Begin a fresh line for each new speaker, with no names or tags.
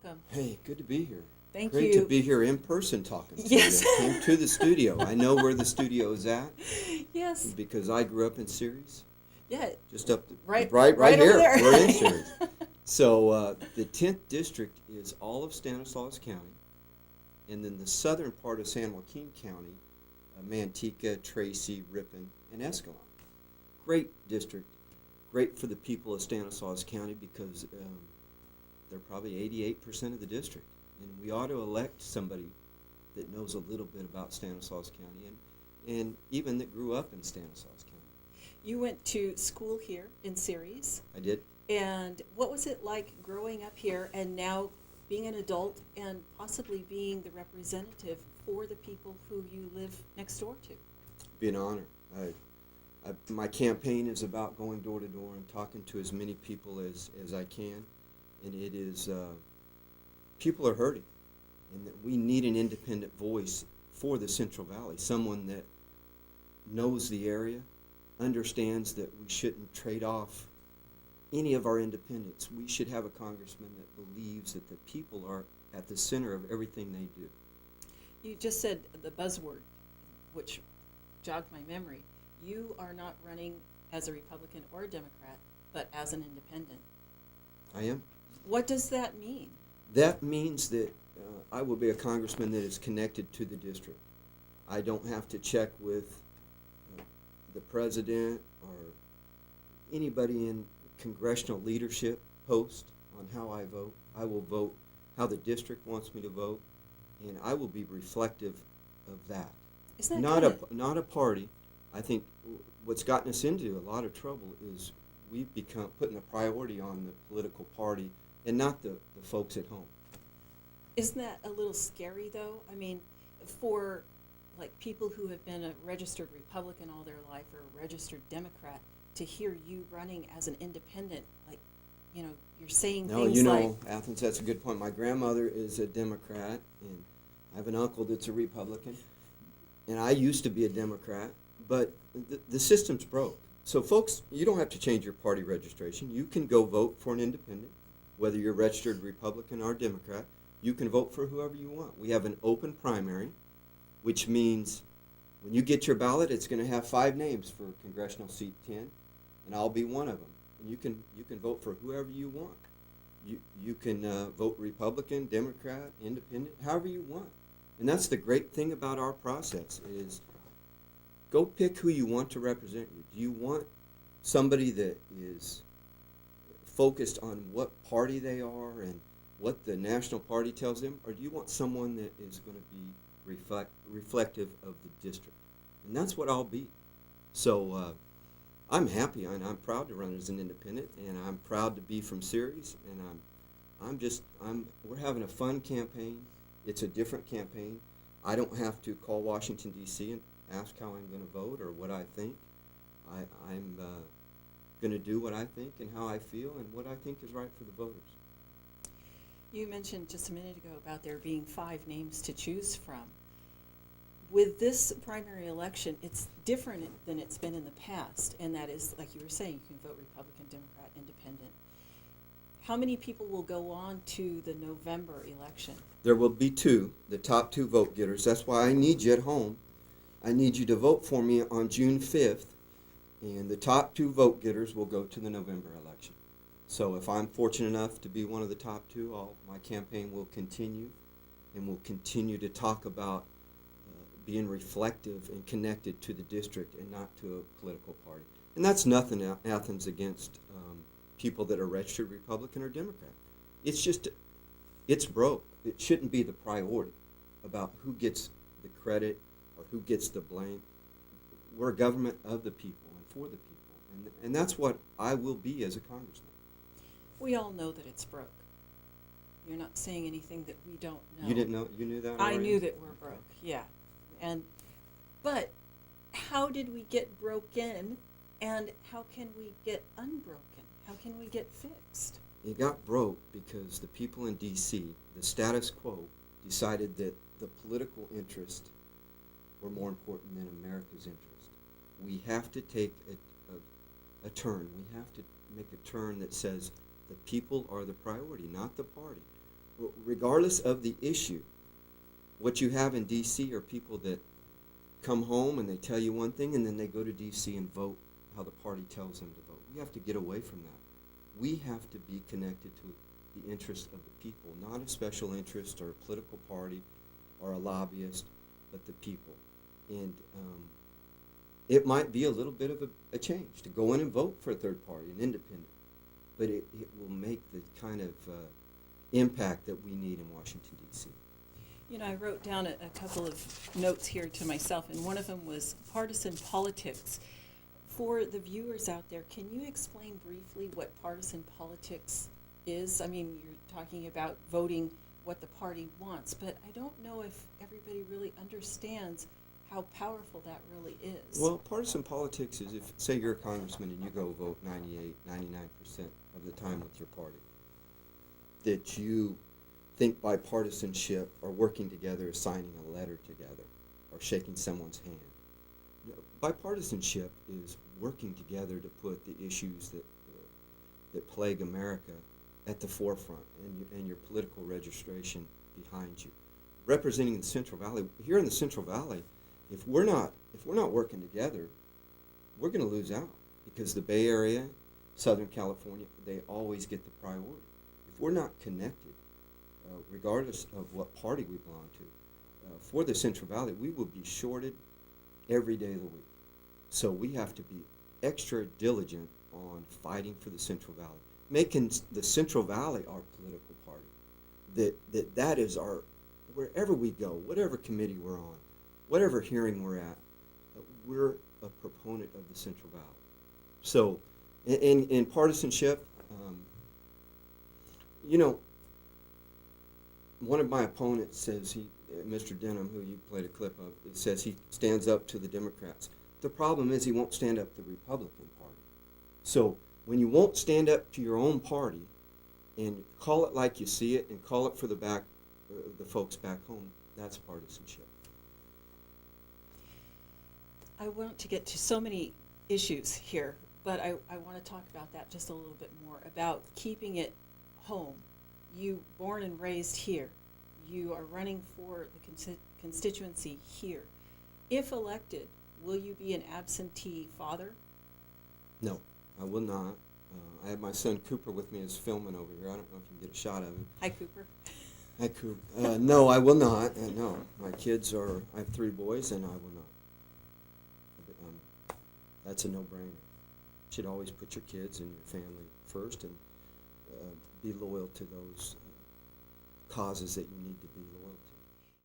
Welcome.
Hey, good to be here.
Thank
Great
you.
to be here in person talking to
Yes.
you. Came to the studio. I know where the studio is at
Yes.
because I grew up in Ceres,
Yeah.
just up
Right.
right
over
here.
there.
We're in Ceres. So the 10th district is all of Stanislaus County, and then the southern part of San Joaquin County, Manteca, Tracy, Ripon, and Escalon. Great district, great for the people of Stanislaus County because they're probably 88% of the district, and we ought to elect somebody that knows a little bit about Stanislaus County and even that grew up in Stanislaus County.
You went to school here in Ceres,
I did.
and what was it like growing up here and now being an adult and possibly being the representative for the people who you live next door to?
Be an honor. My campaign is about going door to door and talking to as many people as I can, and it is people are hurting, and that we need an independent voice for the Central Valley, someone that knows the area, understands that we shouldn't trade off any of our independence. We should have a congressman that believes that the people are at the center of everything they do.
You just said the buzzword, which jogged my memory. You are not running as a Republican or a Democrat, but as an independent.
I am.
What does that mean?
That means that I will be a congressman that is connected to the district. I don't have to check with the president or anybody in congressional leadership post on how I vote. I will vote how the district wants me to vote, and I will be reflective of that.
Isn't that
Not a party. I think what's gotten us into a lot of trouble is we've become putting a priority on the political party and not the folks at home.
Isn't that a little scary, though? I mean, for like people who have been a registered Republican all their life or a registered Democrat, to hear you running as an independent, like, you're saying
No,
things like,
Athens, that's a good point. My grandmother is a Democrat, and I have an uncle that's a Republican, and I used to be a Democrat, but the system's broke. So, folks, you don't have to change your party registration. You can go vote for an independent, whether you're registered Republican or Democrat. You can vote for whoever you want. We have an open primary, which means when you get your ballot, it's going to have 5 names for congressional seat 10, and I'll be one of them. And you can vote for whoever you want. You can vote Republican, Democrat, Independent, however you want. And that's the great thing about our process is go pick who you want to represent you. Do you want somebody that is focused on what party they are and what the national party tells them, or do you want someone that is going to be reflective of the district? And that's what I'll be. So I'm happy and I'm proud to run as an independent, and I'm proud to be from Ceres, and we're having a fun campaign. It's a different campaign. I don't have to call Washington, D.C. and ask how I'm going to vote or what I think. I'm going to do what I think and how I feel and what I think is right for the voters.
you mentioned just a minute ago about there being 5 names to choose from. With this primary election, it's different than it's been in the past, and that is, like you were saying, you can vote Republican, Democrat, Independent. How many people will go on to the November election?
There will be 2, the top 2 vote getters. That's why I need you at home. I need you to vote for me on June 5th, and the top 2 vote getters will go to the November election. So if I'm fortunate enough to be one of the top 2, my campaign will continue, and we'll continue to talk about being reflective and connected to the district and not to a political party. And that's nothing, Athens, against people that are registered Republican or Democrat. It's just, it's broke. It shouldn't be the priority about who gets the credit or who gets the blame. We're a government of the people and for the people. And that's what I will be as a congressman.
We all know that it's broke. You're not saying anything that we don't know.
You didn't know? You knew that
I
already?
knew that we're broke, yeah. But how did we get broken, and how can we get unbroken? How can we get fixed?
It got broke because the people in D.C., the status quo, decided that the political interest were more important than America's interest. We have to take a turn. We have to make a turn that says the people are the priority, not the party. regardless of the issue, what you have in D.C. are people that come home and they tell you one thing and then they go to D.C. and vote how the party tells them to vote. We have to get away from that. We have to be connected to the interest of the people, not a special interest or a political party or a lobbyist, but the people. And it might be a little bit of a change to go in and vote for a third party, an independent, but it will make the kind of impact that we need in Washington, D.C.
You know, I wrote down a couple of notes here to myself, and one of them was partisan politics. For the viewers out there, can you explain briefly what partisan politics is? I mean, you're talking about voting what the party wants, but I don't know if everybody really understands how powerful that really is.
Well, partisan politics is if, say, you're a congressman and you go vote 98, 99% of the time with your party, that you think bipartisanship or working together is signing a letter together or shaking someone's hand. No, bipartisanship is working together to put the issues that plague America at the forefront and your political registration behind you. Representing the Central Valley, here in the Central Valley, if we're not working together, we're going to lose out because the Bay Area, Southern California, they always get the priority. If we're not connected, regardless of what party we belong to, for the Central Valley, we will be shorted every day of the week. So we have to be extra diligent on fighting for the Central Valley, making the Central Valley our political party. That is our, wherever we go, whatever committee we're on, whatever hearing we're at, we're a proponent of the Central Valley. So in partisanship, you know, one of my opponents says Mr. Denham, who you played a clip of, says he stands up to the Democrats. The problem is he won't stand up to the Republican Party. So when you won't stand up to your own party and call it like you see it and call it for the folks back home, that's partisanship.
I want to get to so many issues here, but I want to talk about that just a little bit more, about keeping it home. You born and raised here. You are running for the constituency here. If elected, will you be an absentee father?
No, I will not. I have my son Cooper with me as filming over here. I don't know if you can get a shot of him.
Hi, Cooper.
Hi, Cooper. No, I will not. No, my kids are, I have 3 boys, and I will not. That's a no-brainer. You should always put your kids and your family first and be loyal to those causes that you need to be loyal